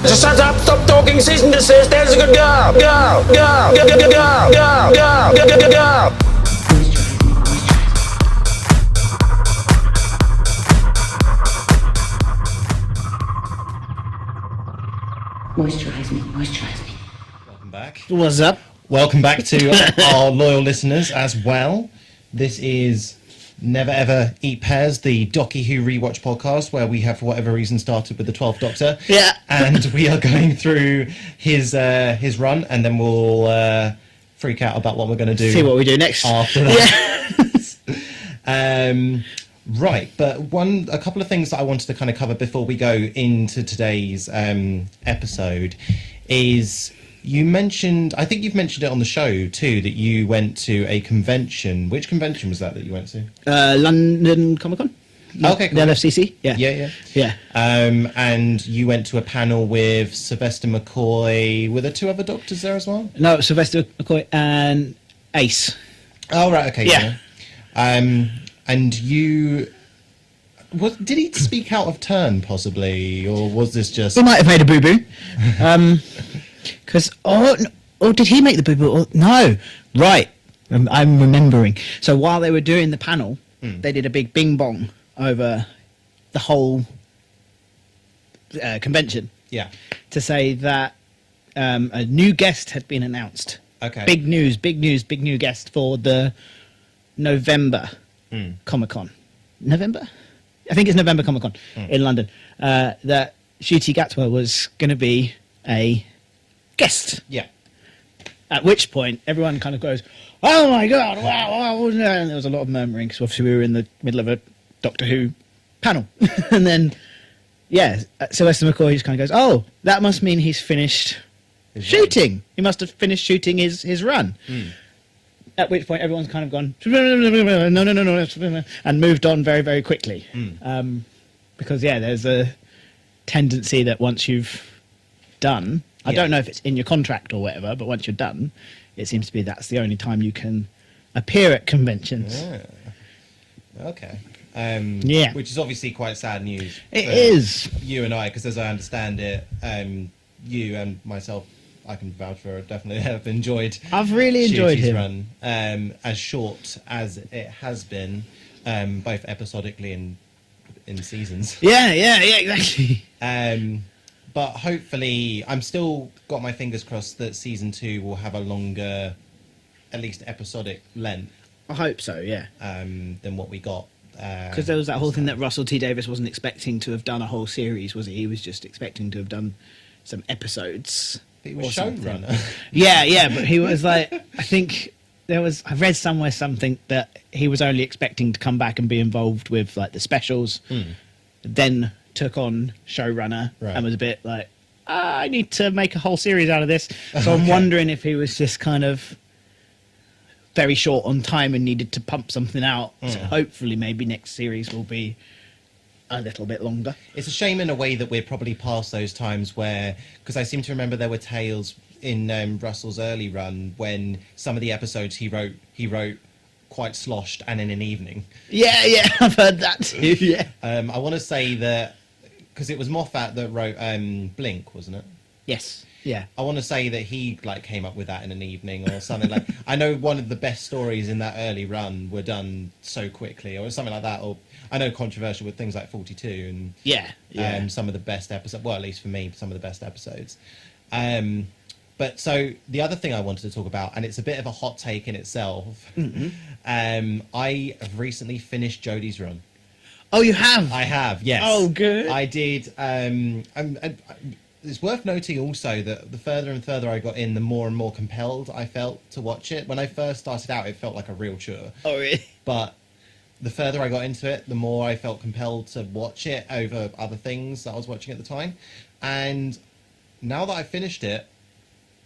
Just shut up, stop talking, cease and desist. There's a good girl. Go, go, go, go, go, go, go, go, go, go, go. Moisturize me, moisturize me. Welcome back. What's up? Welcome back to our loyal listeners as well. This is Never Ever Eat Pears, the Doctor Who rewatch podcast, where we have, for whatever reason, started with the 12th Doctor. Yeah. And we are going through his run, and then we'll freak out about what we're going to do. See what we do next. After that. Yeah. Right, but a couple of things that I wanted to kind of cover before we go into today's episode is you mentioned, I think you've mentioned it on the show too, that you went to a convention. Which convention was that you went to? London Comic Con. Okay, cool. The LFCC. Yeah. Yeah. And you went to a panel with Sylvester McCoy. Were there two other doctors there as well? No, Sylvester McCoy and Ace. Oh, right, okay. Yeah. And you... did he speak out of turn, possibly? Or was this just... He might have made a boo-boo. Because... or did he make the boo-boo? No. Right. I'm remembering. So while they were doing the panel, they did a big bing-bong over the whole convention. Yeah. To say that a new guest had been announced. Okay. Big new guest for the November... Comic-Con. November? I think it's November Comic-Con in London. That Ncuti Gatwa was going to be a guest. Yeah. At which point, everyone kind of goes, oh my God, wow. And there was a lot of murmuring because obviously we were in the middle of a Doctor Who panel. And then, Sylvester McCoy just kind of goes, oh, that must mean he's finished shooting. He must have finished shooting his run. At which point everyone's kind of gone, no, and moved on very, very quickly. Because, there's a tendency that once you've done, I don't know if it's in your contract or whatever, but once you're done, it seems to be that's the only time you can appear at conventions. Yeah. Okay. Which is obviously quite sad news. It is. You and I, because as I understand it, you and myself, I can vouch for it, definitely have enjoyed. I've really enjoyed him. Run, as short as it has been, both episodically and in seasons. Yeah, exactly. But hopefully, I'm still got my fingers crossed that season 2 will have a longer, at least episodic length. I hope so, yeah. Than what we got. Because there was that whole thing that Russell T Davies wasn't expecting to have done a whole series, was he? He was just expecting to have done some episodes. He was showrunner. Yeah, but he was like, I think I read somewhere something that he was only expecting to come back and be involved with like the specials, then took on showrunner and was a bit like, I need to make a whole series out of this. So I'm wondering if he was just kind of very short on time and needed to pump something out. So hopefully maybe next series will be a little bit longer. It's a shame in a way that we're probably past those times where, because I seem to remember there were tales in Russell's early run when some of the episodes he wrote quite sloshed and in an evening. Yeah, I've heard that too. Yeah. I want to say that because it was Moffat that wrote Blink, wasn't it? Yes. Yeah. I want to say that he came up with that in an evening or something like. I know one of the best stories in that early run were done so quickly or something like that. Or I know controversial with things like 42 and some of the best episodes. Well, at least for me, some of the best episodes. But so the other thing I wanted to talk about, and it's a bit of a hot take in itself. I have recently finished Jodie's run. Oh, you have? I have, yes. Oh, good. I did. It's worth noting also that the further and further I got in, the more and more compelled I felt to watch it. When I first started out, it felt like a real chore. Oh, really? But the further I got into it, the more I felt compelled to watch it over other things that I was watching at the time. And now that I finished it,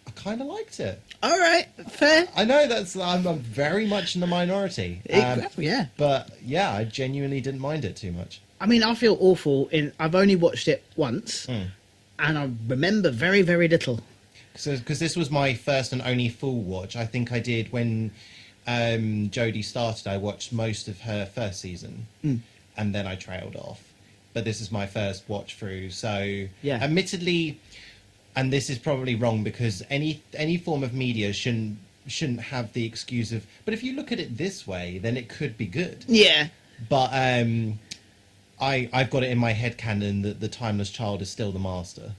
I kind of liked it. All right, fair. I know I'm very much in the minority. Yeah. But yeah, I genuinely didn't mind it too much. I mean, I feel awful I've only watched it once, and I remember very, very little. Because this was my first and only full watch. I think I did when Jodie started. I watched most of her first season, and then I trailed off. but this is my first watch through. So, Yeah. admittedly, and this is probably wrong because any form of media shouldn't have the excuse of. But if you look at it this way, then it could be good. Yeah. But I've got it in my head canon that the timeless child is still the master,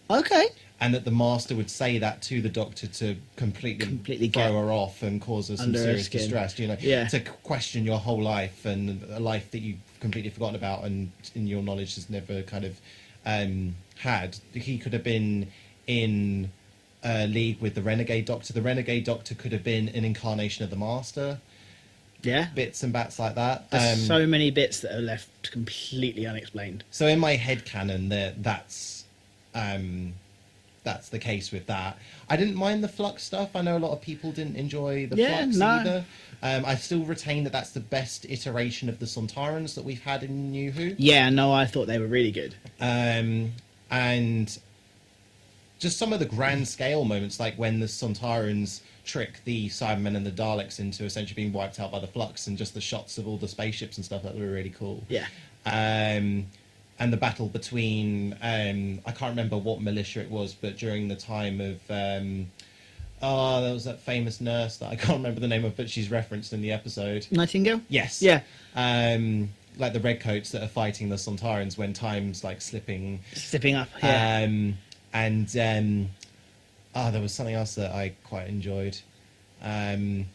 Okay. and that the master would say that to the Doctor to completely get throw her off and cause her some under her serious skin. distress. You know, Yeah. to question your whole life and a life that you've completely forgotten about and in your knowledge has never kind of had. He could have been in league with the Renegade Doctor. The Renegade Doctor could have been an incarnation of the Master. Yeah. Bits and bats like that. There's so many bits that are left completely unexplained. So in my head canon, that's the case with that. I didn't mind the Flux stuff. I know a lot of people didn't enjoy the Flux either. I still retain that that's the best iteration of the Sontarans that we've had in New Who. Yeah, no, I thought they were really good. And just some of the grand scale moments, like when the Sontarans trick the Cybermen and the Daleks into essentially being wiped out by the Flux, and just the shots of all the spaceships and stuff, that were really cool. Yeah. And the battle between I can't remember what militia it was, but during the time of there was that famous nurse that I can't remember the name of, but she's referenced in the episode. Nightingale? Yes. Yeah. Like the Redcoats that are fighting the Sontarans when time's like slipping Up. Yeah. There was something else that I quite enjoyed. My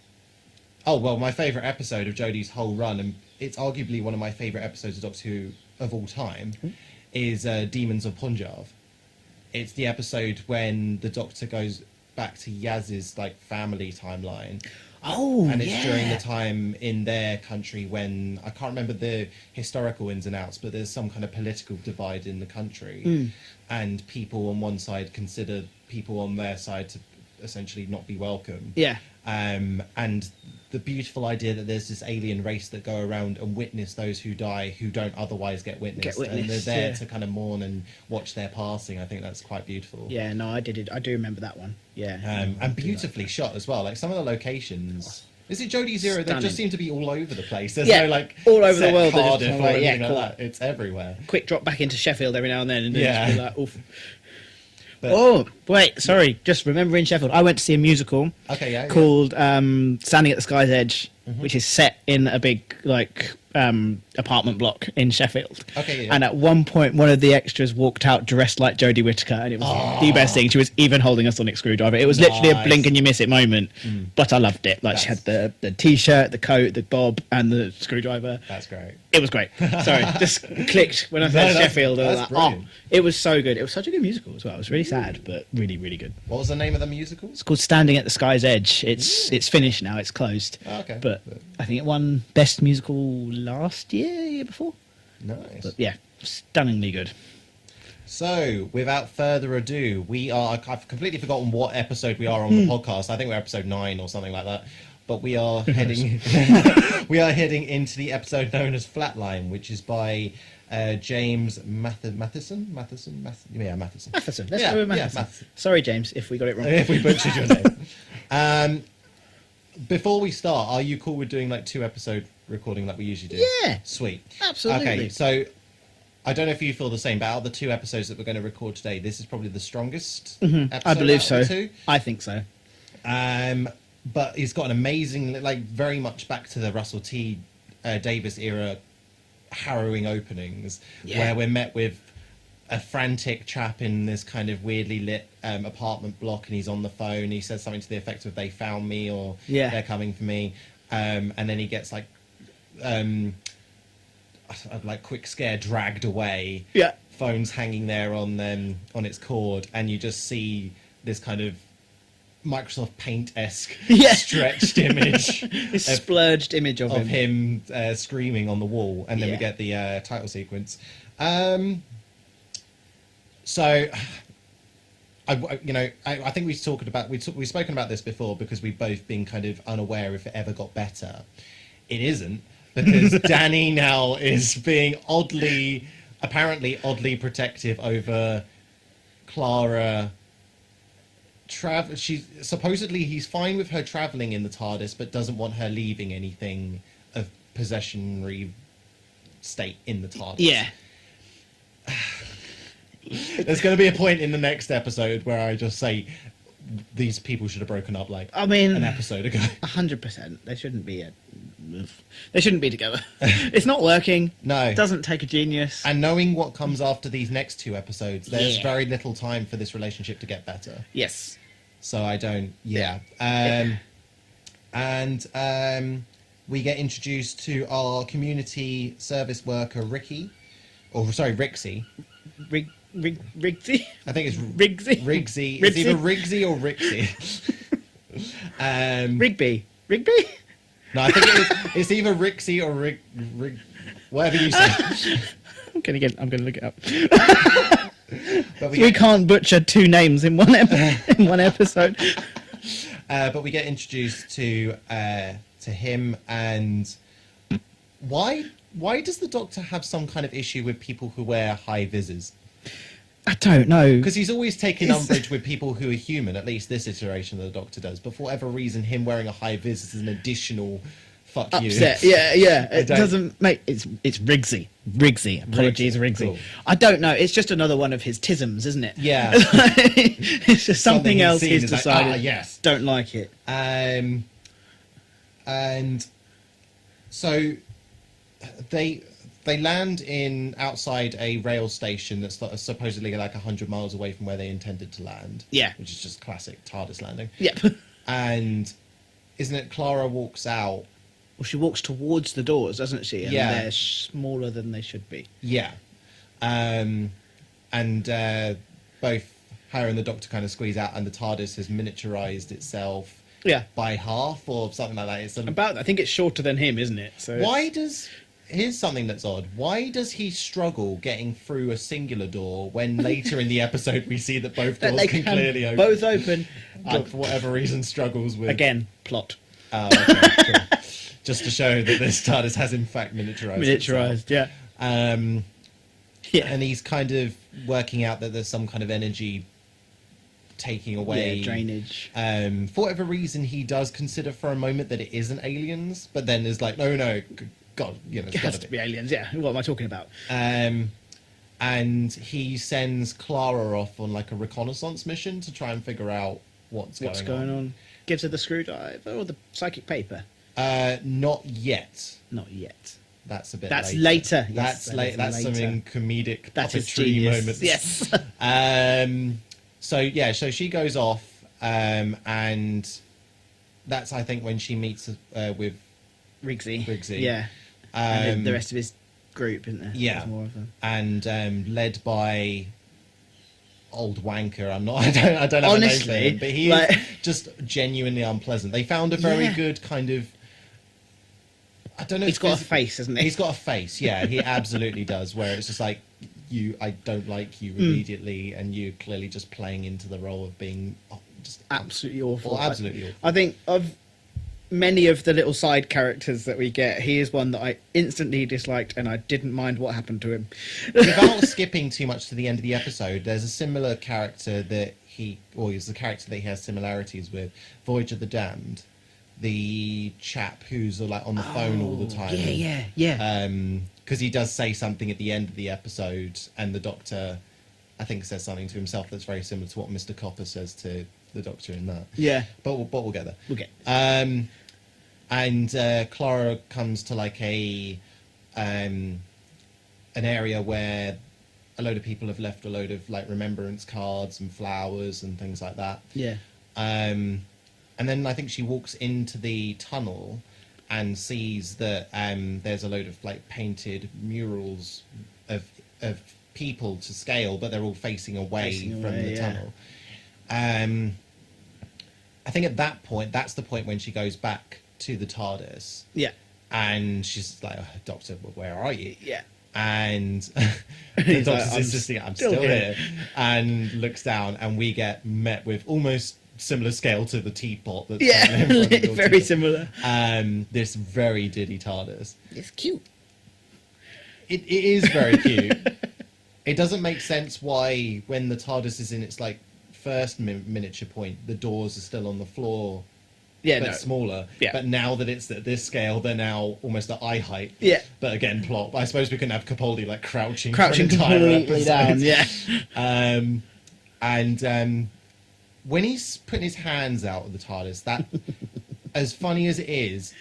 favourite episode of Jodie's whole run, and it's arguably one of my favourite episodes of Doctor Who of all time, is Demons of Punjab. It's the episode when the Doctor goes back to Yaz's like family timeline. Oh, And it's during the time in their country when, I can't remember the historical ins and outs, but there's some kind of political divide in the country. And people on one side consider people on their side to essentially not be welcome. Yeah. And the beautiful idea that there's this alien race that go around and witness those who die who don't otherwise get witnessed. And they're there to kind of mourn and watch their passing. I think that's quite beautiful. Yeah, no, I do remember that one. Yeah. And beautifully shot as well. Like some of the locations. Is it Jodie Zero? They Stunning. just seem to be all over the place. There's Yeah, no like all over set the world, they're just Cardiff kind of or like, anything yeah, like cool. that. It's everywhere. Quick drop back into Sheffield every now and then, and then Yeah. just be like, oof. But- Oh, wait, sorry. Just remembering Sheffield. I went to see a musical Okay, yeah. called Standing at the Sky's Edge, which is set in a big apartment block in Sheffield. Okay, yeah. And at one point, one of the extras walked out dressed like Jodie Whittaker, and it was the best thing. She was even holding a sonic screwdriver. It was literally a Nice. blink and you miss it moment, but I loved it. Like she had the t-shirt, the coat, the bob, and the screwdriver. That's great. It was great. Sorry, just clicked when I said that's- Sheffield. I was that's like, oh, brilliant. it was so good. It was such a good musical as well. It was really sad, but really, really good. What was the name of the musical? It's called Standing at the Sky's Edge. It's finished now. It's closed. Oh, okay. But I think it won Best Musical last year before. Nice. But yeah, stunningly good. So, without further ado, I've completely forgotten what episode we are on the podcast. I think we're episode 9 or something like that. But we are heading into the episode known as Flatline, which is by James Matheson. Matheson. Let's Yeah, go with Matheson. yeah, Matheson. Sorry, James, if we got it wrong. If we butchered your name. Before we start, are you cool with doing like 2 episode recording like we usually do? Yeah. Sweet. Absolutely. Okay, so I don't know if you feel the same, but out of the 2 episodes that we're going to record today, this is probably the strongest episode I believe out of so. the 2. I think so. But he's got an amazing, like very much back to the Russell T Davis era harrowing openings, where we're met with a frantic chap in this kind of weirdly lit apartment block, and he's on the phone. He says something to the effect of "They found me" or "They're coming for me," and then he gets like quick scare dragged away. Yeah. Phone's hanging there on its cord, and you just see this kind of Microsoft Paint-esque stretched image, This splurged image of him screaming on the wall, and then we get the title sequence. So, I think we've spoken about this before because we've both been kind of unaware if it ever got better. It isn't, because Danny now is being apparently oddly protective over Clara. Supposedly he's fine with her traveling in the TARDIS, but doesn't want her leaving anything of possessionary state in the TARDIS. Yeah. There's going to be a point in the next episode where I just say these people should have broken up like an episode ago. 100%. They shouldn't be they shouldn't be together. It's not working. No. It doesn't take a genius. And knowing what comes after these next 2 episodes, there's Yeah. very little time for this relationship to get better. Yes. So I don't. Yeah. We get introduced to our community service worker Rixie. Rigsy? I think it's Rigsy? Rigsy. It's either Rigsy or Rixie. Rigby? No, I think it's either Rixie or whatever you say. I'm gonna look it up. But We can't butcher 2 names in one episode. But we get introduced to him, and why does the Doctor have some kind of issue with people who wear high visors? I don't know. Because he's always taken umbrage with people who are human, at least this iteration of the Doctor does. But for whatever reason, him wearing a high vis is an additional fuck upset. you. Yeah. It doesn't make it's Rigsy. Apologies, Rigsy. Cool. I don't know. It's just another one of his tisms, isn't it? Yeah. It's just something else seen he's is like, decided. yes. Don't like it. And so they land in outside a rail station that's supposedly like 100 miles away from where they intended to land. Yeah. Which is just classic TARDIS landing. Yep. And isn't it Clara walks out? Well, she walks towards the doors, doesn't she? And Yeah. they're smaller than they should be. Yeah. And both her and the Doctor kind of squeeze out, and the TARDIS has miniaturized itself by half or something like that. It's I think it's shorter than him, isn't it? So here's something that's odd. Why does he struggle getting through a singular door when later in the episode we see that both doors can clearly open? Both open. And for whatever reason struggles with... Again, plot. Oh, okay, cool. Just to show that this TARDIS has in fact miniaturized. Yeah. And he's kind of working out that there's some kind of energy taking away drainage. For whatever reason, he does consider for a moment that it isn't aliens, but then is like, no, God, it's It has gotta to be aliens. Yeah. What am I talking about? And he sends Clara off on like a reconnaissance mission to try and figure out what's going on. Gives her the screwdriver or the psychic paper. Not yet. Not yet. That's a bit. That's later. later. Yes, That's late. That's later. some comedic That is puppetry genius. moments. Yes. So she goes off, and that's I think when she meets with Rigsy. Yeah. And the rest of his group, isn't there? Yeah. There's more of them. And led by old wanker. I don't have Honestly, a name for him, but he is just genuinely unpleasant. They found a very good kind of. I don't know. He's got a face, hasn't he? He's got a face. Yeah, he absolutely does. Where it's just like I don't like you immediately, and you clearly just playing into the role of being just absolutely awful. Absolutely awful. I think of many of the little side characters that we get, he is one that I instantly disliked, and I didn't mind what happened to him. Without skipping too much to the end of the episode, there's a similar character that is the character that he has similarities with, Voyage of the Damned. The chap who's like on the phone all the time. Yeah. Because he does say something at the end of the episode, and the Doctor, I think, says something to himself that's very similar to what Mr. Copper says to the Doctor in that. Yeah. But we'll get there. We'll get. And Clara comes to like an area where a load of people have left a load of like remembrance cards and flowers and things like that. Yeah. And then I think she walks into the tunnel and sees that there's a load of like painted murals of people to scale, but they're all facing away from the tunnel. I think at that point, that's the point when she goes back to the TARDIS. Yeah. And she's like, oh, Doctor, where are you? Yeah. And the Doctor's like, insisting, I'm still here. And looks down, and we get met with almost similar scale to the teapot that's in front of the door. Very similar. This very diddy TARDIS. It's cute. It is very cute. It doesn't make sense why, when the TARDIS is in its like first miniature point, the doors are still on the floor Yeah, but no. smaller. Yeah. But now that it's at this scale, they're now almost at eye height. Yeah. But again, plot. I suppose we can have Capaldi like crouching for an Crouching entire completely episode. down. Yeah. And when he's putting his hands out of the TARDIS, that, as funny as it is,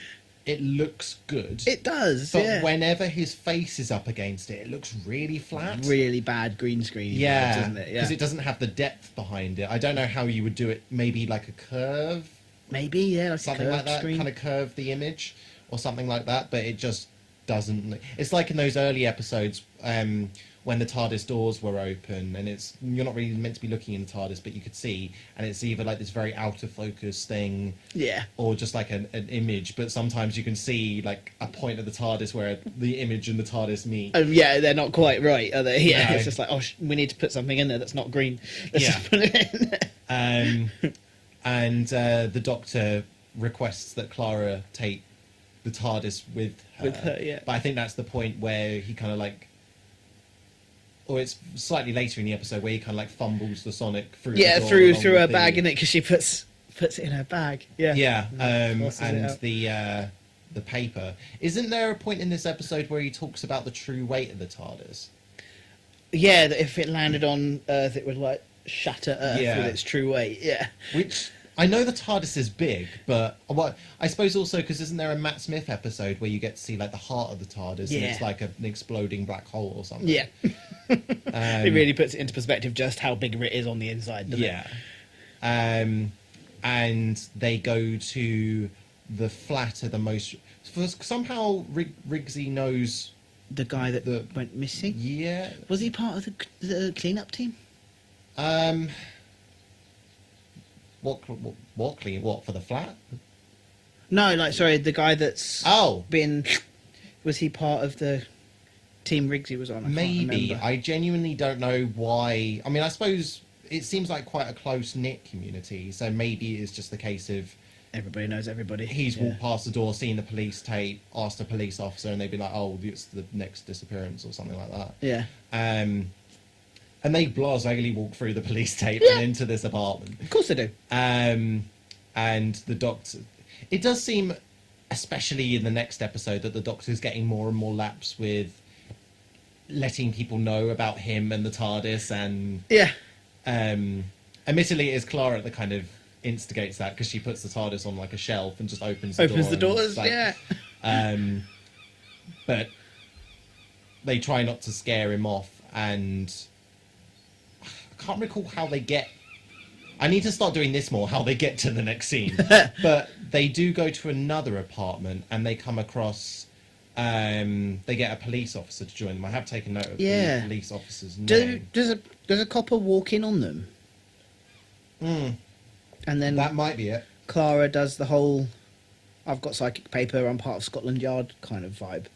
it looks good. It does. But yeah. whenever his face is up against it, it looks really flat. Really bad green screen. Yeah, doesn't it? Yeah. because it doesn't have the depth behind it. I don't know how you would do it. Maybe like a curve, Maybe, yeah, like something a like curved that, screen. kind of curve the image or something like that. But it just doesn't. It's like in those early episodes when the TARDIS doors were open, and you're not really meant to be looking in the TARDIS, but you could see, and it's either like this very out of focus thing, Yeah. or just like an image. But sometimes you can see like a point of the TARDIS where the image and the TARDIS meet. Yeah, they're not quite right, are they? Yeah, No. it's just like, we need to put something in there that's not green. Let's Yeah. just put it in there. And the Doctor requests that Clara take the TARDIS with her. With her, yeah. But I think that's the point where he kind of like, or it's slightly later in the episode where he kind of like fumbles the Sonic through. Yeah, the door through along her with bag the- in it because she puts it in her bag. Yeah. Yeah, Tosses it and out. the paper. Isn't there a point in this episode where he talks about the true weight of the TARDIS? Yeah, that if it landed on Earth, it would like shatter Earth Yeah. with its true weight. Yeah. Which I know the TARDIS is big, but what I suppose also because isn't there a Matt Smith episode where you get to see like the heart of the TARDIS and Yeah. it's like an exploding black hole or something? Yeah. It really puts it into perspective just how big it is on the inside, doesn't Yeah. And they go to the flat of the most. Somehow Riggsy knows. it? The guy that The- went missing? Yeah. Was he part of the cleanup team? What clean? What for the flat? No, like, sorry, the guy that's Oh, been... Was he part of the team Riggsy was on? I can't maybe. remember. I genuinely don't know why. I mean, I suppose it seems like quite a close knit community, so maybe it's just the case of Everybody knows everybody. he's Yeah. walked past the door, seen the police tape, asked a police officer, and they'd be like, "Oh, it's the next disappearance" or something like that. Yeah. And they blasely walk through the police tape Yeah. and into this apartment. Of course they do. And the Doctor, it does seem, especially in the next episode, that the Doctor's getting more and more lax with letting people know about him and the TARDIS. And Yeah. admittedly, it is Clara that kind of instigates that because she puts the TARDIS on like a shelf and just opens the Opens the door. and doors, it's like- yeah. But they try not to scare him off, and I can't recall how they get. I need to start doing this more. How they get to the next scene, but they do go to another apartment, and they come across. They get a police officer to join them. I have taken note of Yeah. the police officer's name. Does a copper walk in on them? And then That might be it. Clara does the whole I've got psychic paper, I'm part of Scotland Yard kind of vibe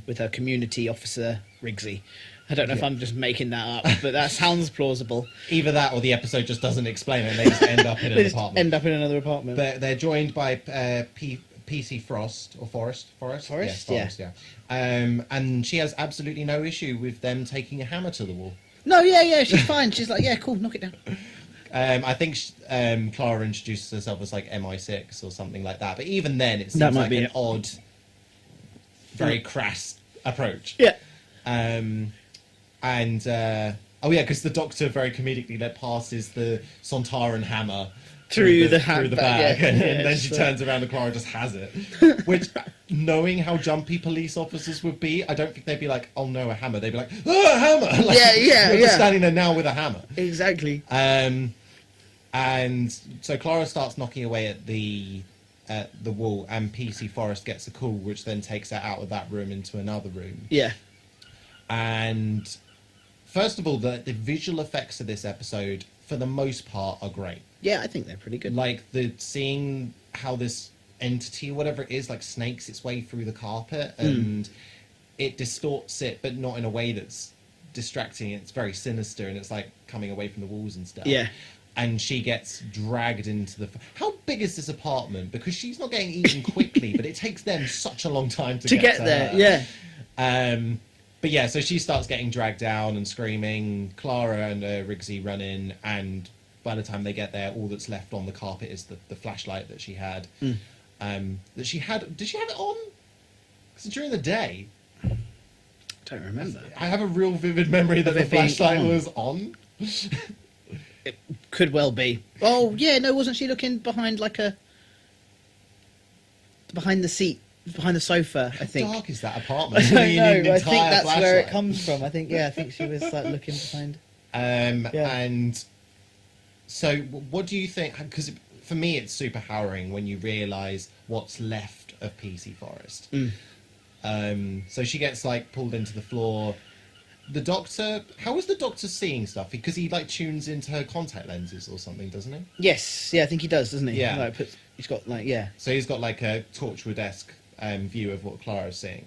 with her community officer Riggsy. I don't know if Yeah. I'm just making that up, but that sounds plausible. Either that, or the episode just doesn't explain it, and they just end up in an They just apartment. end up in another apartment. They're joined by PC Frost or Forrest. Yes, Forrest, yeah. And she has absolutely no issue with them taking a hammer to the wall. No, yeah, she's fine. She's like, yeah, cool, knock it down. I think Clara introduces herself as like MI6 or something like that. But even then, it seems That might like be an it. odd, very crass approach. Yeah. Because the Doctor very comedically passes the Sontaran hammer Through the through the bag, bag, yeah. and Yeah, then she so- turns around and Clara just has it. Which, knowing how jumpy police officers would be, I don't think they'd be like, "Oh no, a hammer." They'd be like, "Oh, a hammer!" Like, Yeah, you're just yeah. standing there now with a hammer. Exactly. And so Clara starts knocking away at the wall, and PC Forrest gets a call, which then takes her out of that room into another room. Yeah. And first of all, the visual effects of this episode, for the most part, are great. Yeah, I think they're pretty good. Like seeing how this entity, whatever it is, like snakes its way through the carpet, and it distorts it, but not in a way that's distracting. It's very sinister, and it's like coming away from the walls and stuff. Yeah. And she gets dragged into the. How big is this apartment? Because she's not getting eaten quickly, but it takes them such a long time to get to there. her. Yeah. But yeah, so she starts getting dragged down and screaming. Clara and Riggsy run in, and by the time they get there, all that's left on the carpet is the flashlight that she had. Did she have it on? Because during the day, Don't remember. I have a real vivid memory that the it being flashlight on. was on. It could well be. Oh yeah, no, wasn't she looking behind behind the seat, behind the sofa? I think. How dark is that apartment? I don't You need an know. I think entire that's where it flashlight. comes from. I think she was like looking behind. And so, what do you think? Because for me, it's super harrowing when you realise what's left of PC Forest. So she gets like pulled into the floor. The doctor, how is the doctor seeing stuff? Because he like tunes into her contact lenses or something, doesn't he? Yes, yeah, I think he does, doesn't he? Yeah. Like, he's got like So he's got like a Torchwood-esque view of what Clara's seeing,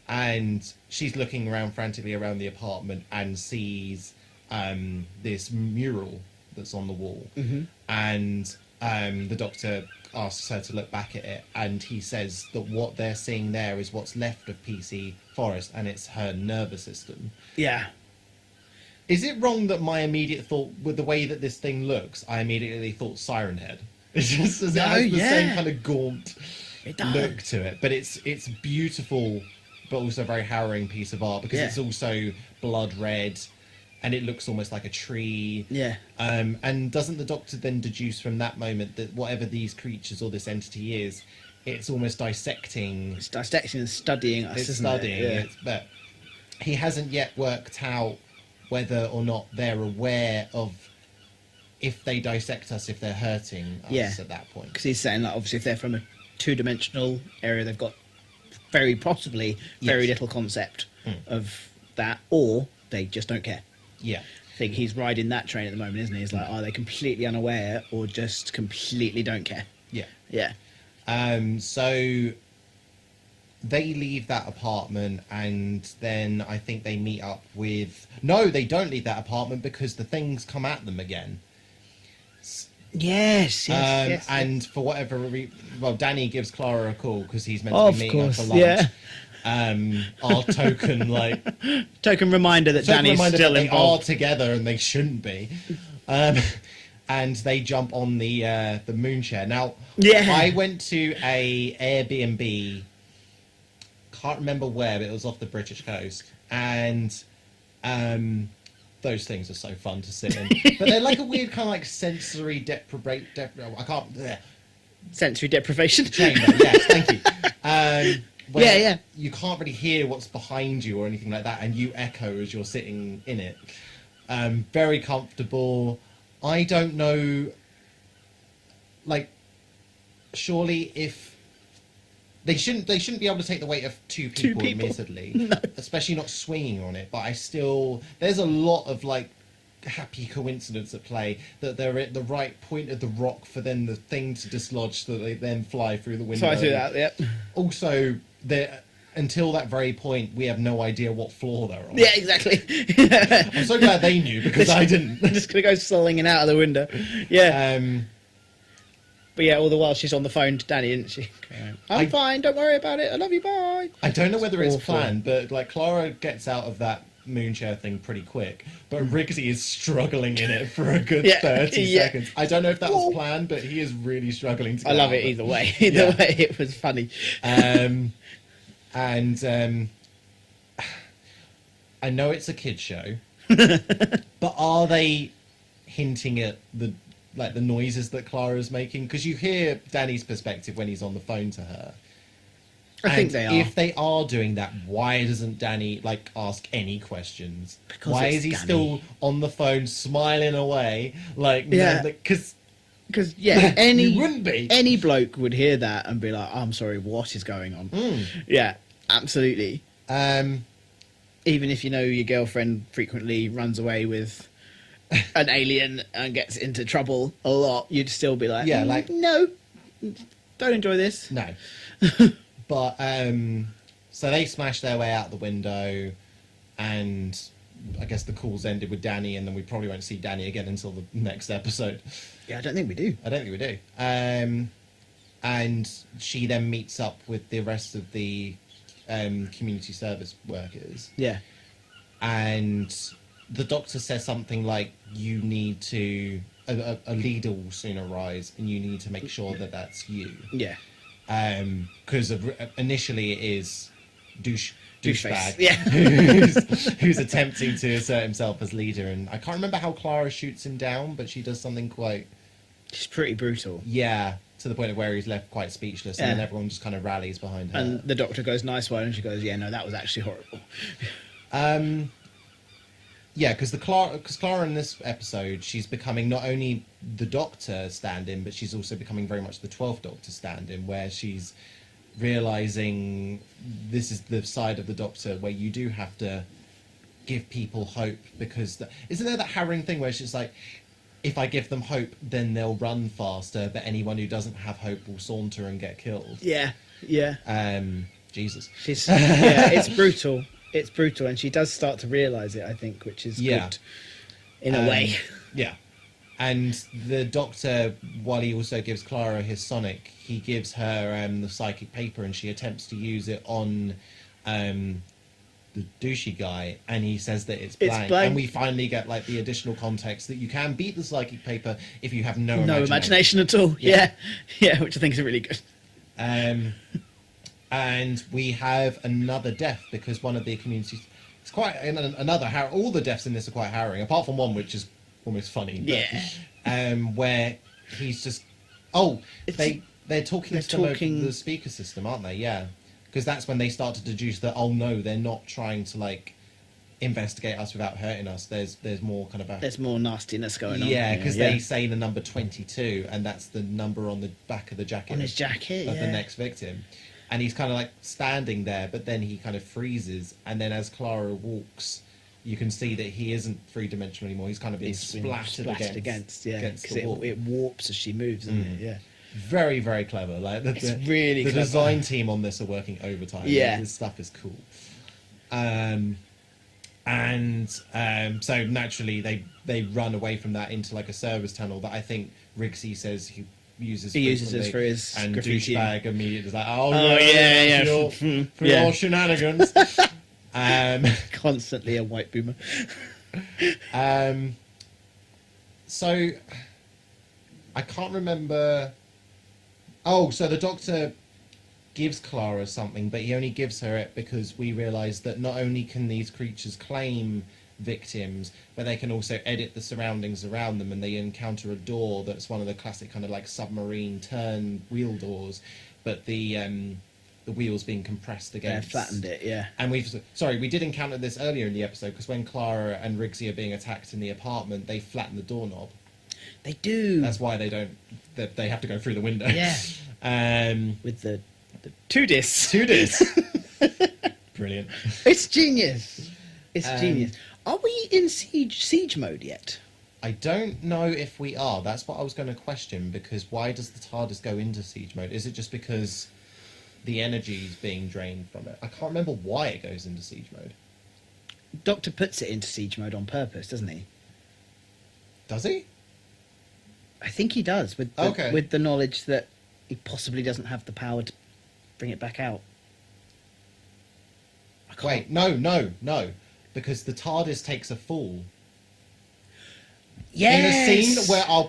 and she's looking around frantically around the apartment and sees this mural that's on the wall, and the doctor asks her to look back at it, and he says that what they're seeing there is what's left of PC Forest, and it's her nervous system. Yeah. Is it wrong that my immediate thought, with the way that this thing looks, I immediately thought Siren Head? It's just as it has the same kind of gaunt look to it, but it's beautiful, but also a very harrowing piece of art because it's also blood red, and it looks almost like a tree. Yeah. And doesn't the doctor then deduce from that moment that whatever these creatures or this entity is, it's almost dissecting. It's dissecting and studying us, It's isn't studying it? it, but he hasn't yet worked out whether or not they're aware of if they dissect us, if they're hurting us at that point. Because he's saying that obviously if they're from a two-dimensional area, they've got very possibly very little concept of that, or they just don't care. Yeah. I think he's riding that train at the moment, isn't he? He's like, are they completely unaware or just completely don't care? Yeah. Yeah. So they leave that apartment, and then I think they meet up with... No, they don't leave that apartment because the things come at them again. Yes, And for whatever reason... Well, Danny gives Clara a call because he's meant to be meeting her for lunch. Our token, like... Token reminder that Token Danny's reminder still that involved. they are together and they shouldn't be. And they jump on the moon chair. Now, I went to a Airbnb, can't remember where, but it was off the British coast, and those things are so fun to sit in. But they're like a weird kind of like sensory Sensory deprivation. chamber. Yes, thank you. Yeah. You can't really hear what's behind you or anything like that, and you echo as you're sitting in it. Very comfortable. I don't know, like, surely if they shouldn't be able to take the weight of two people. Admittedly, especially not swinging on it. But there's a lot of like happy coincidence at play that they're at the right point of the rock for then the thing to dislodge, so that they then fly through the window. So I do that. Yep. Also, until that very point, we have no idea what floor they're on. Yeah, exactly. I'm so glad they knew because I didn't. They're just gonna go slinging out of the window. Yeah. But yeah, all the while she's on the phone to Danny, isn't she? I'm fine. Don't worry about it. I love you. Bye. I don't know whether it's awful. planned, but like Clara gets out of that moon chair thing pretty quick, but Rigsy is struggling in it for a good 30 seconds. I don't know if that was planned, but he is really struggling to get I love out it of either way. Either way, it was funny. And I know it's a kid's show, but are they hinting at the noises that Clara's making? Because you hear Danny's perspective when he's on the phone to her. I think they are. If they are doing that, why doesn't Danny ask any questions? Because why it's is he Danny. still on the phone smiling away? Because any you wouldn't be. any bloke would hear that and be like, "I'm sorry, what is going on?" Yeah, absolutely. Even if you know your girlfriend frequently runs away with an alien and gets into trouble a lot, you'd still be like, no, don't enjoy this. No. But so they smash their way out the window, and I guess the call's ended with Danny, and then we probably won't see Danny again until the next episode. Yeah, I don't think we do. I don't think we do. And she then meets up with the rest of the community service workers. Yeah. And the doctor says something like, you need to a leader will soon arise, and you need to make sure that that's you. Yeah. Because initially it is douchebag, Yeah. who's attempting to assert himself as leader, and I can't remember how Clara shoots him down, but she does something quite, She's pretty brutal. to the point of where he's left quite speechless, and then everyone just kind of rallies behind her. And the doctor goes, "Nice one," and she goes, "Yeah, no, that was actually horrible." Yeah, because Clara in this episode, she's becoming not only the Doctor stand-in, but she's also becoming very much the 12th Doctor stand-in, where she's realizing this is the side of the Doctor where you do have to give people hope, because isn't there that harrowing thing where she's like, if I give them hope, then they'll run faster, but anyone who doesn't have hope will saunter and get killed. Yeah. Jesus. It's brutal. It's brutal, and she does start to realise it, I think, which is good in a way. Yeah. And the Doctor, while he also gives Clara his sonic, he gives her the psychic paper, and she attempts to use it on the douchey guy, and he says that it's blank. And we finally get like the additional context that you can beat the psychic paper if you have no imagination at all. Yeah, which I think is really good. And we have another death, because one of the communities, it's quite another all the deaths in this are quite harrowing, apart from one which is almost funny. Where he's just they're talking over the speaker system, aren't they? Yeah, because that's when they start to deduce that, oh no, they're not trying to like investigate us without hurting us. There's more kind of there's more nastiness going on. Yeah, because they say the number 22, and that's the number on the back of the jacket on his jacket of the next victim. And he's kind of like standing there, but then he kind of freezes, and then as Clara walks, you can see that he isn't three-dimensional anymore. He's kind of being splattered against the wall. It warps as she moves, doesn't it? Yeah. Very, very clever. Like it's really the clever. design team on this are working overtime. Yeah, this stuff is cool. So naturally they run away from that into like a service tunnel that I think Rigsy says he uses this for his and graffiti. Douchebag immediately is like, for your shenanigans. Constantly a white boomer. So I can't remember. Oh, so the Doctor gives Clara something, but he only gives her it because we realise that not only can these creatures claim victims, but they can also edit the surroundings around them, and they encounter a door that's one of the classic kind of like submarine turn wheel doors, but the wheels being compressed against. Flattened it, yeah. And we did encounter this earlier in the episode, because when Clara and Rigsy are being attacked in the apartment, they flatten the doorknob. They do. That's why they have to go through the window. Yeah. With the Tardis. Brilliant. It's genius. Genius. Are we in siege mode yet? I don't know if we are. That's what I was going to question, because why does the TARDIS go into siege mode? Is it just because the energy is being drained from it? I can't remember why it goes into siege mode. Doctor puts it into siege mode on purpose, doesn't he? Does he? I think he does, with the knowledge that he possibly doesn't have the power to bring it back out. Wait, no. Because the TARDIS takes a fall. Yes! In a scene where I'll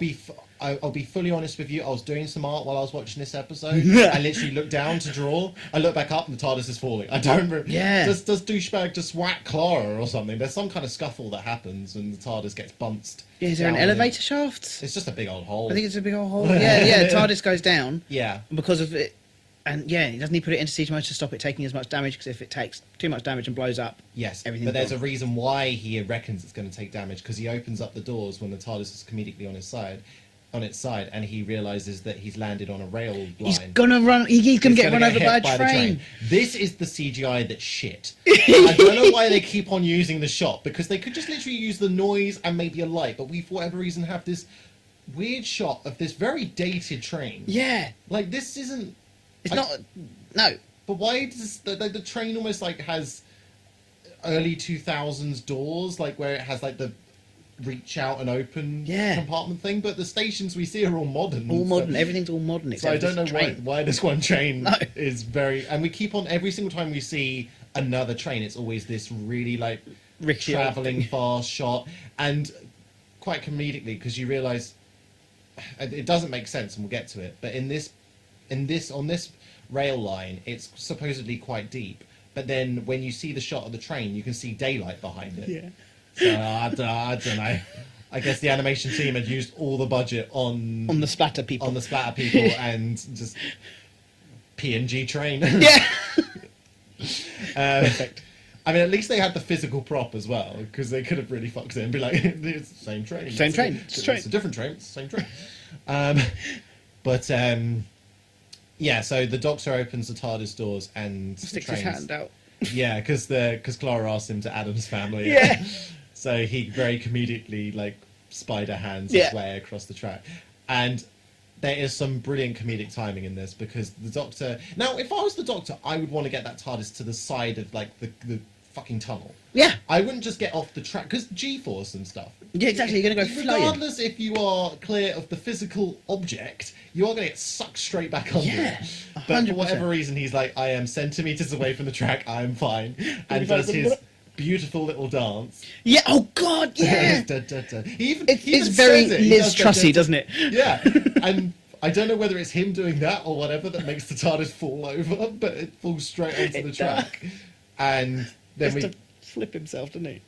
be fully honest with you, I was doing some art while I was watching this episode. I literally looked down to draw. I look back up and the TARDIS is falling. I don't remember. Yeah. Does douchebag just whack Clara or something? There's some kind of scuffle that happens and the TARDIS gets bounced. Yeah, is there an elevator shaft? It's just a big old hole. I think it's a big old hole. Yeah, TARDIS goes down. Yeah. Because of it. And doesn't he put it into siege mode to stop it taking as much damage? Because if it takes too much damage and blows up, yes, everything. But there's a reason why he reckons it's going to take damage, because he opens up the doors when the TARDIS is comedically on its side, and he realizes that he's landed on a rail line. He's gonna run. He's gonna get run over by a train. This is the CGI that's shit. I don't know why they keep on using the shot, because they could just literally use the noise and maybe a light, but we for whatever reason have this weird shot of this very dated train. Yeah, like this isn't. It's not. No. But why does the train almost like has early 2000s doors, like where it has like the reach out and open compartment thing? But the stations we see are all modern. All modern. Everything's all modern. So I don't know why this one train is very. And we keep on every single time we see another train, it's always this really like traveling fast shot, and quite comedically, because you realise it doesn't make sense, and we'll get to it. But on this rail line, it's supposedly quite deep. But then when you see the shot of the train, you can see daylight behind it. Yeah. So I don't know. I guess the animation team had used all the budget on On the splatter people. and just PNG train. Yeah. Perfect. I mean, at least they had the physical prop as well, because they could have really fucked it and be like, it's the same train. Same train. It's a different train. It's the same train. But yeah, so the Doctor opens the TARDIS doors and Sticks his hand out. Yeah, because Clara asked him to Adam's family. Yeah. So he very comedically like spider hands his way across the track, and there is some brilliant comedic timing in this because the Doctor. Now, if I was the Doctor, I would want to get that TARDIS to the side of like the fucking tunnel. Yeah. I wouldn't just get off the track because G-force and stuff. Yeah, exactly. You're going to go flying. Regardless if you are clear of the physical object, you are going to get sucked straight back under it. But for 100%. whatever reason, he's like, I am centimeters away from the track. I am fine, and does his beautiful little dance. Yeah. Oh God. Yeah. Da, da, da. He even It's very says it. He Liz does Trussy, doesn't it? Yeah, and I don't know whether it's him doing that or whatever that makes the TARDIS fall over, but it falls straight onto the track. And then Just to flip himself, doesn't he?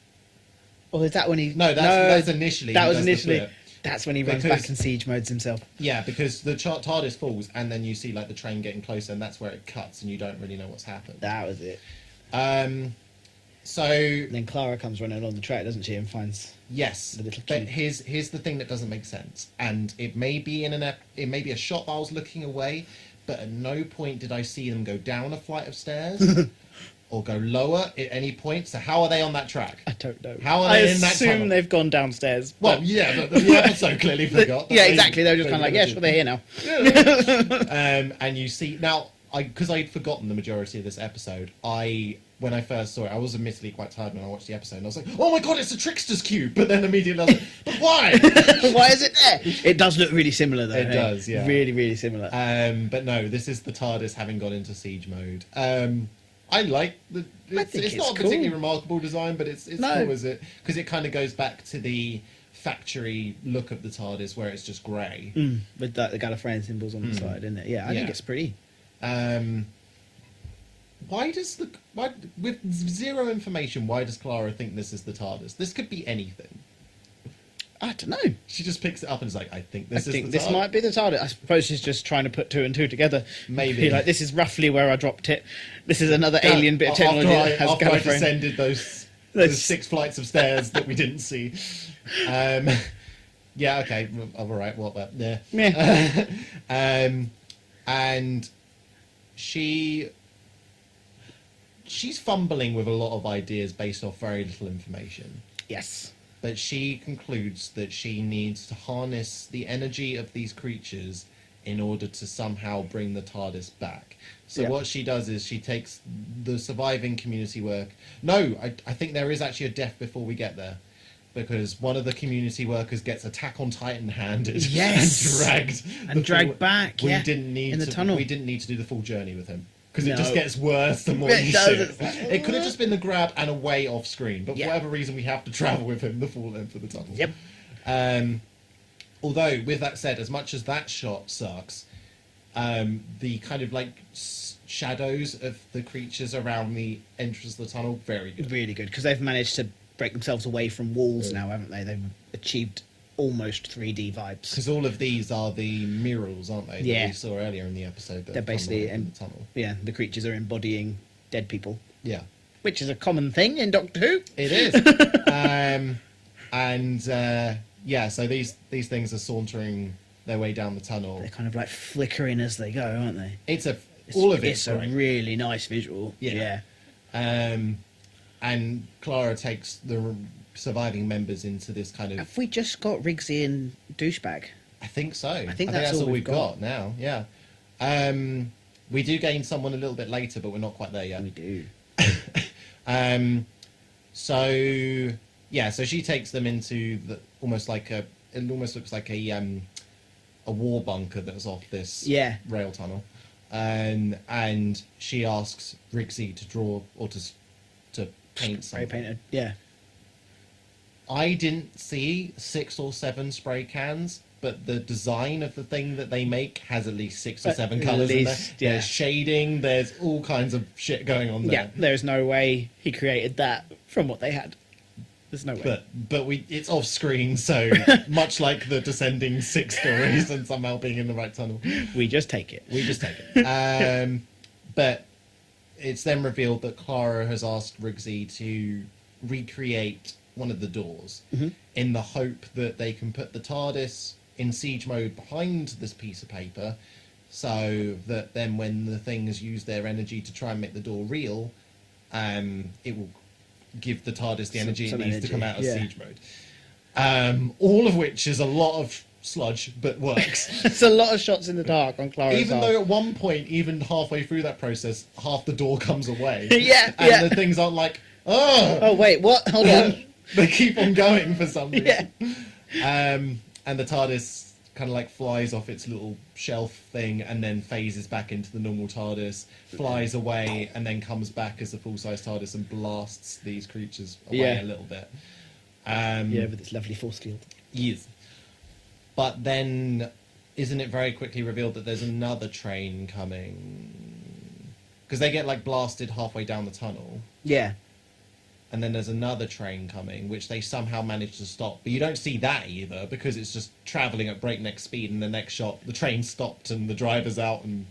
Or is that when he? No, that's initially. That he was does the initially. flip. That's when he runs Because- back and siege modes himself. Yeah, because the TARDIS falls, and then you see like the train getting closer, and that's where it cuts, and you don't really know what's happened. That was it. So And then Clara comes running along the track, doesn't she, and finds yes, the little but cube. here's the thing that doesn't make sense, and it may be it may be a shot I was looking away, but at no point did I see them go down a flight of stairs or go lower at any point. So how are they on that track? I don't know. How are I they in that assume tunnel? they've gone downstairs. Well, yeah, but the episode clearly forgot. that Yeah, they- exactly. They were just kind of like, yeah, did. sure, they're here now. And you see now, because I'd forgotten the majority of this episode, when I first saw it, I was admittedly quite tired when I watched the episode, and I was like, "Oh my god, it's a trickster's cube!" But then immediately I was like, "But why?" Why is it there? It does look really similar, though. It hey? does, yeah. Really, really similar. But no, this is the TARDIS having gone into siege mode. I like the. It's think it's not a cool. particularly remarkable design, but it's No. cool, is it? Because it kind of goes back to the factory look of the TARDIS, where it's just grey. With the Gallifreyan symbols on the side, isn't it? Yeah, I think Yeah. it's pretty. Why with zero information? Why does Clara think this is the TARDIS? This could be anything. I don't know. She just picks it up and is like, "I think I this is think the this TARDIS." might be the TARDIS. I suppose she's just trying to put two and two together. Maybe. Be like, this is roughly where I dropped it. This is another alien bit of technology that has After I Gallifreyan. descended those Those- 6 flights of stairs that we didn't see. Yeah, okay, all right. What about yeah? Yeah. And she's fumbling with a lot of ideas based off very little information. Yes. But she concludes that she needs to harness the energy of these creatures in order to somehow bring the TARDIS back. So Yeah. what she does is she takes the surviving community work. No, I think there is actually a death before we get there. Because one of the community workers gets Attack on Titan handed Yes. and dragged. And the dragged full- back, We yeah, didn't need in the to, tunnel. We didn't need to do the full journey with him. Because No. it just gets worse the more It you does, see it's like, it. It could have just been the grab and away off screen, but for Yeah. whatever reason we have to travel with him the full length of the tunnel. Yep. Although, with that said, as much as that shot sucks, the kind of like shadows of the creatures around the entrance of the tunnel, very good. Really good, because they've managed to break themselves away from walls now, haven't they? They've achieved almost 3D vibes. Because all of these are the murals, aren't they? Yeah. That we saw earlier in the episode. That They're have come basically along in the tunnel. Yeah, the creatures are embodying dead people, Yeah. which is a common thing in Doctor Who. It is. Yeah, so these things are sauntering their way down the tunnel. They're kind of like flickering as they go, aren't they? All of it's a great. really nice visual. Yeah. And Clara takes the surviving members into this kind of. Have we just got Riggsy and Douchebag? I think so. I think that's all we've we've got. now. Yeah. We do gain someone a little bit later, but we're not quite there yet. We do. So yeah, so she takes them into it almost looks like a war bunker that's off this rail tunnel, and she asks Riggsy to draw or to paint Spray something. painted. Yeah. I didn't see 6 or 7 spray cans. but the design of the thing that they make has at least 6 or At 7 colours in there. least, yeah. There's shading, there's all kinds of shit going on there. Yeah, there's no way he created that from what they had. There's no way. But it's off screen, so much like the descending 6 stories and somehow being in the right tunnel. We just take it. We just take it. But it's then revealed that Clara has asked Rigsy to recreate one of the doors in the hope that they can put the TARDIS in siege mode behind this piece of paper, so that then when the things use their energy to try and make the door real, it will give the TARDIS the energy Some it needs energy, to come out of yeah. siege mode. All of which is a lot of sludge, but works. It's a lot of shots in the dark on Clara's Even arm. though at one point, even halfway through that process, half the door comes away. Yeah, and yeah. the things aren't like, oh! Oh, wait, what? Hold on. They keep on going for some reason. Yeah. And the TARDIS kind of like flies off its little shelf thing and then phases back into the normal TARDIS, flies away, and then comes back as a full-size TARDIS and blasts these creatures away Yeah. a little bit. Yeah, with its lovely force field. Yes. But then, isn't it very quickly revealed that there's another train coming? Because they get like blasted halfway down the tunnel. Yeah. And then there's another train coming, which they somehow manage to stop. But you don't see that either, because it's just travelling at breakneck speed, and the next shot, the train stopped and the driver's out, and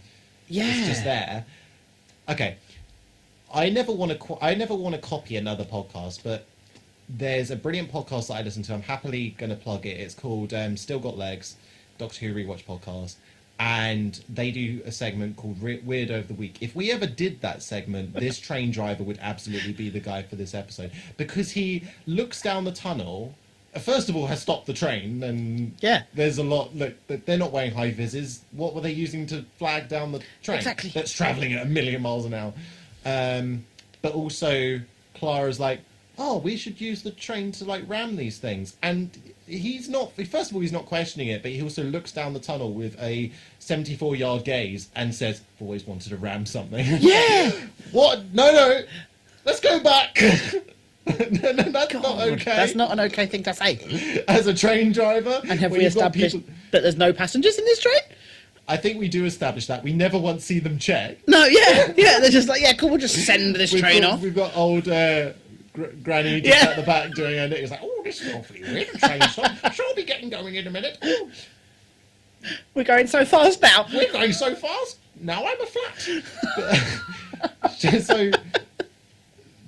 it's just there. Okay, I never want to copy another podcast, but there's a brilliant podcast that I listen to. I'm happily going to plug it. It's called Still Got Legs, Doctor Who Rewatch podcast. And they do a segment called Weirdo of the Week. If we ever did that segment, this train driver would absolutely be the guy for this episode. Because he looks down the tunnel, first of all, has stopped the train, and Yeah. there's a lot... Look, they're not wearing high vises. What were they using to flag down the train? Exactly. That's travelling at 1,000,000 miles an hour. But also, Clara's like, oh, we should use the train to, like, ram these things. And he's not... First of all, he's not questioning it, but he also looks down the tunnel with a 74-yard gaze and says, I've always wanted to ram something. Yeah! What? No. Let's go back. No, that's not okay. That's not an okay thing to say. As a train driver. And have when we you've got established people- that there's no passengers in this train? I think we do establish that. We never once see them check. No, yeah. They're just like, yeah, cool, we'll just send this train off. We've got old Granny just Yeah. at the back doing her neck. It's like, oh, this is awfully weird. Train stop. Sure, I'll be getting going in a minute. Oh, We're going so fast now. we're going so fast. Now I'm a flat. So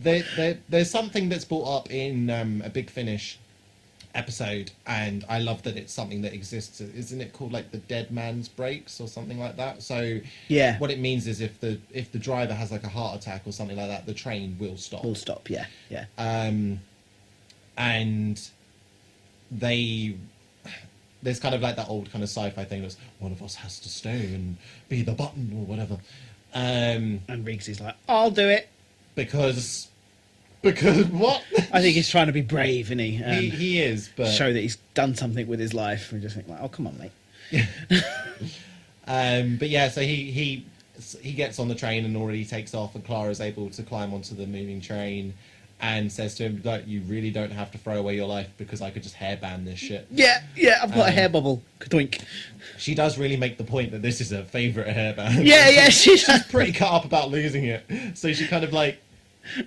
there's something that's brought up in a Big Finish episode, and I love that it's something that exists. Isn't it called like the dead man's brakes or something like that? So Yeah. what it means is if the driver has like a heart attack or something like that, the train will stop. Full stop, yeah. And there's kind of like that old kind of sci-fi thing that's one of us has to stay and be the button or whatever. And Riggs is like, I'll do it. Because what? I think he's trying to be brave, isn't he? He is, but Show that he's done something with his life. And just think, like, oh, come on, mate. but yeah, so he gets on the train and already takes off, and Clara's able to climb onto the moving train and says to him, like, you really don't have to throw away your life because I could just hairband this shit. Yeah, I've got a hair bubble. Doink. She does really make the point that this is her favourite hairband. Yeah, she's Pretty cut up about losing it. So she kind of like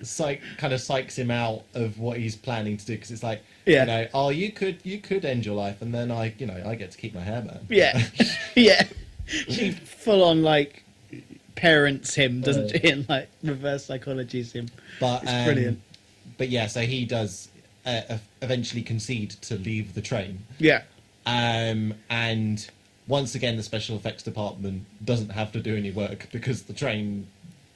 psychs him out of what he's planning to do, because it's like, Yeah. you know, oh, you could end your life, and then I get to keep my hairband. Yeah, yeah. She full on like parents him, doesn't she? And like reverse psychologies him. But It's brilliant. But yeah, so he does eventually concede to leave the train. Yeah, And once again, the special effects department doesn't have to do any work because the train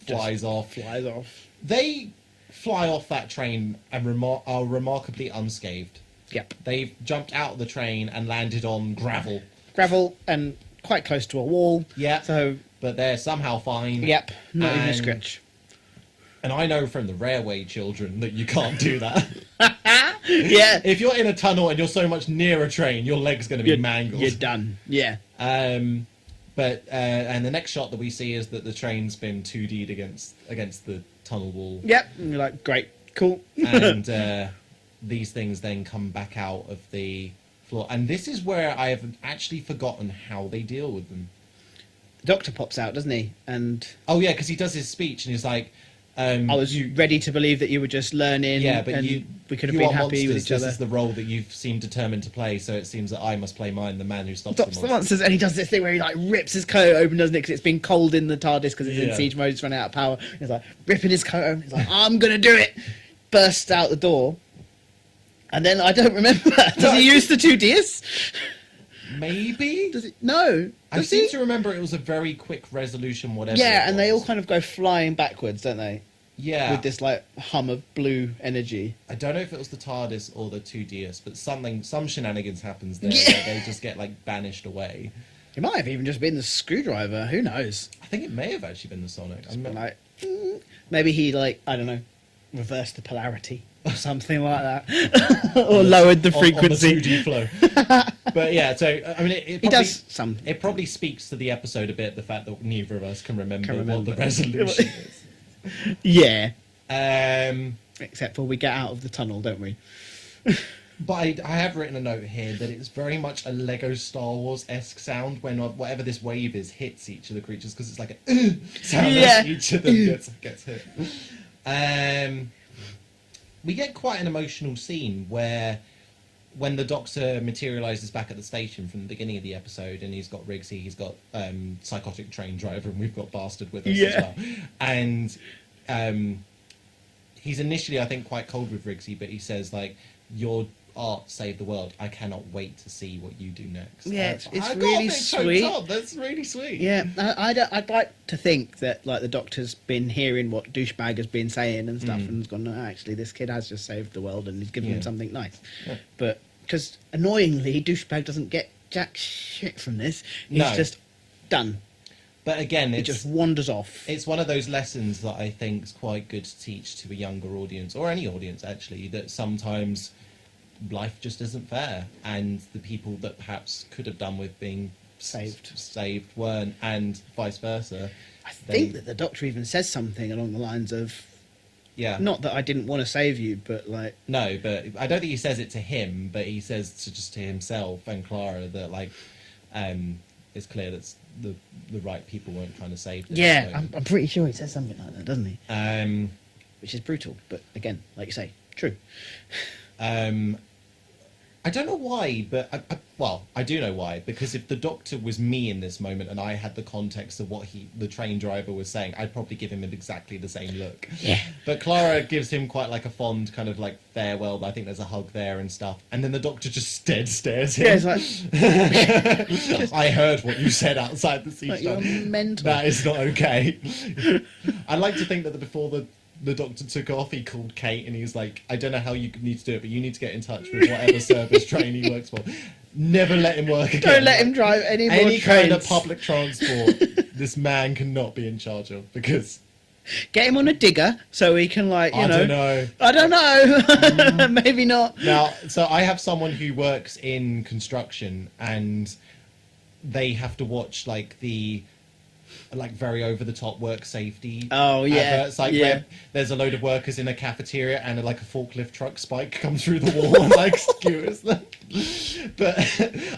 flies off. flies off. They fly off that train and are remarkably unscathed. Yep, They've jumped out of the train and landed on gravel. gravel and quite close to a wall. Yeah. So But they're somehow fine. yep, not even a And- scratch. And I know from the Railway Children that you can't do that. Yeah, If you're in a tunnel and you're so much near a train, your leg's going to be mangled. You're done. Yeah, But and the next shot that we see is that the train's been 2D'd against the tunnel wall. yep. And you're like, great, cool. And these things then come back out of the floor. And this is where I have actually forgotten how they deal with them. The Doctor pops out, doesn't he? And Oh yeah, because he does his speech and he's like, I was ready to believe that you were just learning. yeah, but and we could have been are happy with monsters. each other. This is the role that you've seemed determined to play, so it seems that I must play mine, the man who stops Stops the the monsters. monsters, and he does this thing where he like rips his coat open, doesn't it? Because it's been cold in the TARDIS because it's in Yeah. siege mode, it's running out of power. He's like ripping his coat open. He's like, I'm gonna do it. Bursts out the door, and then I don't remember. Does he use the 2Ds? Maybe? Does it? No. I Does seem he? to remember it was a very quick resolution, whatever. Yeah, it and they all was. kind of go flying backwards, don't they? Yeah. With this like hum of blue energy. I don't know if it was the TARDIS or the 2DS, but some shenanigans happens there Yeah. where they just get like banished away. It might have even just been the screwdriver. Who knows? I think it may have actually been the Sonic. I'm not- Like, maybe he like I don't know, reversed the polarity or something like that, or lowered the frequency. on the 2D flow. But yeah, so I mean, it He probably, does some. It probably speaks to the episode a bit, the fact that neither of us can remember what remember. the resolution is. Yeah. Um, Except for we get out of the tunnel, don't we? but I have written a note here that it's very much a Lego Star Wars-esque sound when whatever this wave is hits each of the creatures, because it's like a sound Yeah. as each of them gets hit. We get quite an emotional scene where when the Doctor materialises back at the station from the beginning of the episode, and he's got Rigsy, he's got psychotic train driver, and we've got Bastard with us as well. And he's initially, I think, quite cold with Rigsy, but he says, like, your art saved the world. I cannot wait to see what you do next. Yeah, It's it's I got really a bit choked sweet. up. That's really sweet. Yeah, I'd like to think that like the Doctor's been hearing what douchebag has been saying and stuff, and has gone, no, actually, this kid has just saved the world, and he's given him Yeah. something nice. Yeah. But because annoyingly, douchebag doesn't get jack shit from this. He's No. just done. But again, He it's just wanders off. it's one of those lessons that I think is quite good to teach to a younger audience, or any audience actually, that sometimes life just isn't fair, and the people that perhaps could have done with being saved weren't, and vice versa. I think that the Doctor even says something along the lines of, Yeah. not that I didn't want to save you, but like, No, but I don't think he says it to him, but he says just to himself and Clara that like it's clear that the right people weren't trying to save them. yeah, So, I'm pretty sure he says something like that, doesn't he? um, Which is brutal, but again, like you say, true. I don't know why, but I do know why, because if the Doctor was me in this moment and I had the context of what the train driver was saying, I'd probably give him exactly the same look. Yeah. But Clara gives him quite like a fond kind of like farewell, but I think there's a hug there and stuff. And then the Doctor just dead stares him. Yeah, it's like, I heard what you said outside the siege like you're tunnel. mental. That is not okay. I like to think that before the Doctor took off, he called Kate and he's like, I don't know how you need to do it, but you need to get in touch with whatever service train he works for. Never let him work again. Don't let him drive any more Any kind of trains. public transport. This man cannot be in charge of, because Get him on a digger so he can, like, you I know. don't know. I don't know. Maybe not. Now, so I have someone who works in construction, and they have to watch like the very over the top work safety. Oh, yeah, adverts, like yeah. where there's a load of workers in a cafeteria and like a forklift truck spike comes through the wall and like skewers them. But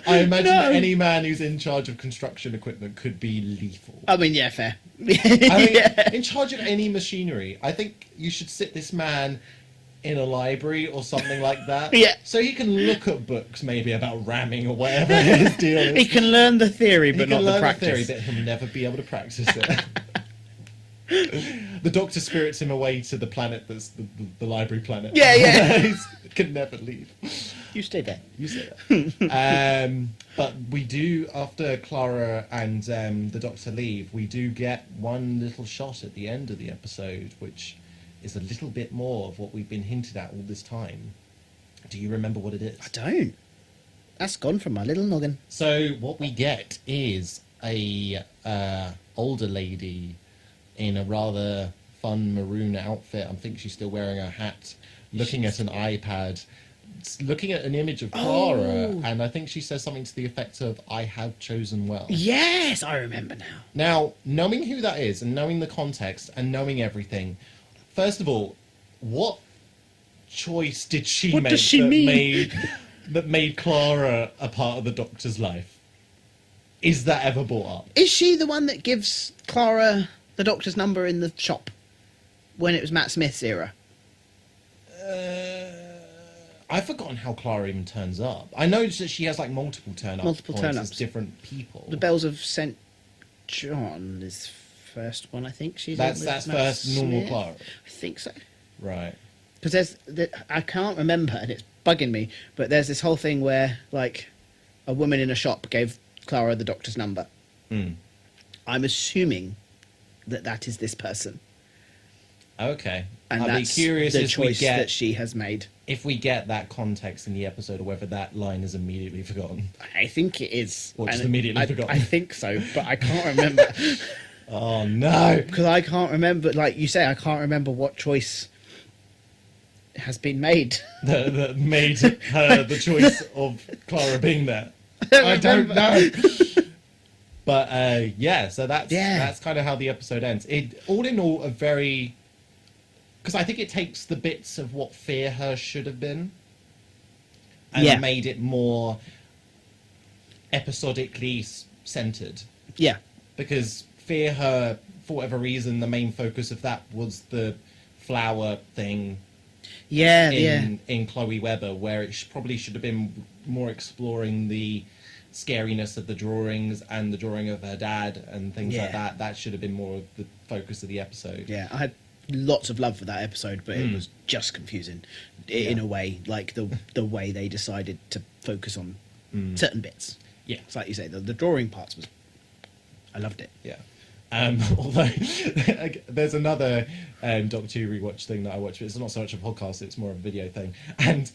I imagine that any man who's in charge of construction equipment could be lethal. I mean, yeah, fair. I mean, Yeah. in charge of any machinery, I think you should sit this man in a library or something like that. Yeah. So he can look at books maybe about ramming or whatever his deal is. He can learn the theory, He but can not learn the practice. theory, but he'll never be able to practice it. The Doctor spirits him away to the planet that's the library planet. Yeah, yeah. He can never leave. You stay there. You say that. But we do, after Clara and the Doctor leave, we do get one little shot at the end of the episode, which is a little bit more of what we've been hinted at all this time. Do you remember what it is? I don't. That's gone from my little noggin. So what we get is a older lady in a rather fun maroon outfit. I think she's still wearing a hat, looking at an iPad, looking at an image of Clara, and I think she says something to the effect of, "I have chosen well." Yes, I remember now. Now, knowing who that is and knowing the context and knowing everything, first of all, what choice did she What make does she that mean? made that made Clara a part of the Doctor's life? Is that ever brought up? Is she the one that gives Clara the Doctor's number in the shop when it was Matt Smith's era? I've forgotten how Clara even turns up. I know that she has like multiple turn-ups as different people. The Bells of St. John is first one, I think. That's first normal Clara. I think so. Right. Because I can't remember, and it's bugging me, but there's this whole thing where, like, a woman in a shop gave Clara the Doctor's number. Mm. I'm assuming that is this person. Okay. And I'd that's be curious the if choice we get that she has made. if we get that context in the episode, or whether that line is immediately forgotten. I think it is. Or just And immediately forgotten. I think so, but I can't remember. Oh no! Because I can't remember, like you say, I can't remember what choice has been made. That made her the choice of Clara being there. I don't know. But yeah, so that's kind of how the episode ends. It all in all a very, because I think it takes the bits of what Fear Her should have been and made it more episodically centered. Yeah. Because Fear Her, for whatever reason, the main focus of that was the flower thing. In Chloe Webber, where it probably should have been more exploring the scariness of the drawings and the drawing of her dad and things like that. That should have been more of the focus of the episode. Yeah, I had lots of love for that episode, but it was just confusing in a way, like the way they decided to focus on certain bits. Yeah. It's like you say, the drawing parts was... I loved it. Yeah. Although there's another Doctor Who rewatch thing that I watch, but it's not so much a podcast, it's more of a video thing. And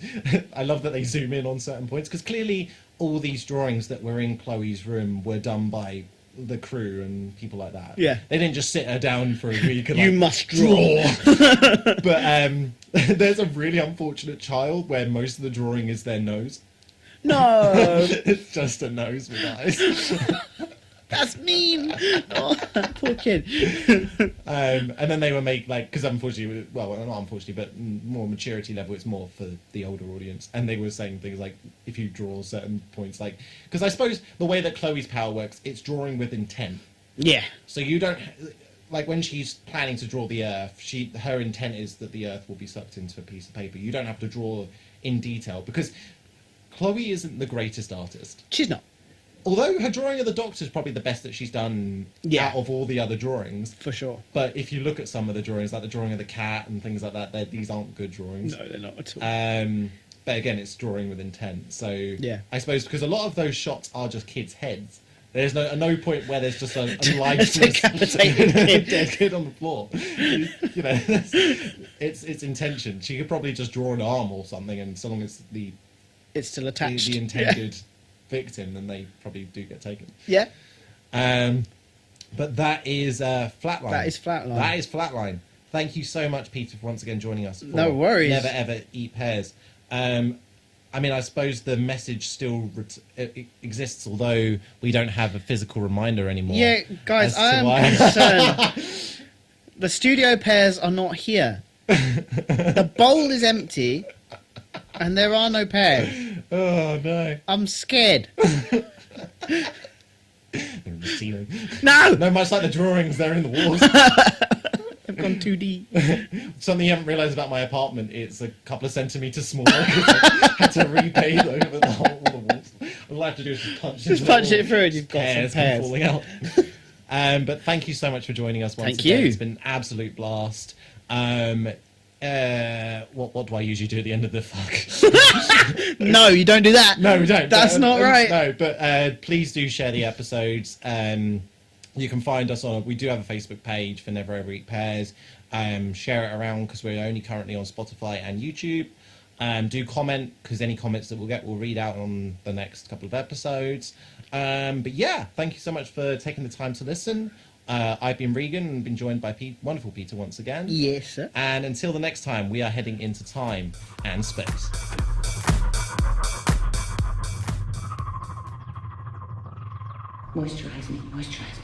I love that they zoom in on certain points, because clearly all these drawings that were in Chloe's room were done by the crew and people like that. Yeah. They didn't just sit her down for a week and You must draw. But there's a really unfortunate child where most of the drawing is their nose. No! It's just a nose with eyes. That's mean! Oh, poor kid. And then they were because unfortunately, well, not unfortunately, but more maturity level, it's more for the older audience. And they were saying things like, if you draw certain points, like, because I suppose the way that Chloe's power works, it's drawing with intent. Yeah. So you don't, like when she's planning to draw the Earth, her intent is that the Earth will be sucked into a piece of paper. You don't have to draw in detail, because Chloe isn't the greatest artist. She's not. Although her drawing of the Doctor is probably the best that she's done out of all the other drawings. For sure. But if you look at some of the drawings, like the drawing of the cat and things like that, these aren't good drawings. No, they're not at all. But again, it's drawing with intent. So I suppose because a lot of those shots are just kids' heads. There's no point where there's just a lifeless kid on the floor. You know, it's intention. She could probably just draw an arm or something, and so long as it's still attached. The intended victim, then they probably do get taken. Yeah. But that is Flatline. That is Flatline. Thank you so much, Peter, for once again joining us. No worries. Never Ever Eat Pears. I mean, I suppose the message still exists, although we don't have a physical reminder anymore. Yeah, guys, I am concerned. The studio pears are not here. The bowl is empty, and there are no pears. Oh, no. I'm scared. No! No, much like the drawings, they're in the walls. I've gone 2D. Something you haven't realised about my apartment, it's a couple of centimetres smaller because I had to repave over all the walls. All I have to do is just punch it through and you've got pears some pears. falling out. But thank you so much for joining us once again. It's been an absolute blast. What do I usually do at the end of the fuck? No, you don't do that. No, we don't. That's not right. No, but please do share the episodes. You can find us we do have a Facebook page for Never Ever Eat Pears. Share it around because we're only currently on Spotify and YouTube. Do comment, because any comments that we'll get we'll read out on the next couple of episodes. But yeah, thank you so much for taking the time to listen. I've been Regan and been joined by wonderful Peter once again. Yes, sir. And until the next time, we are heading into time and space. Moisturize me, moisturize me.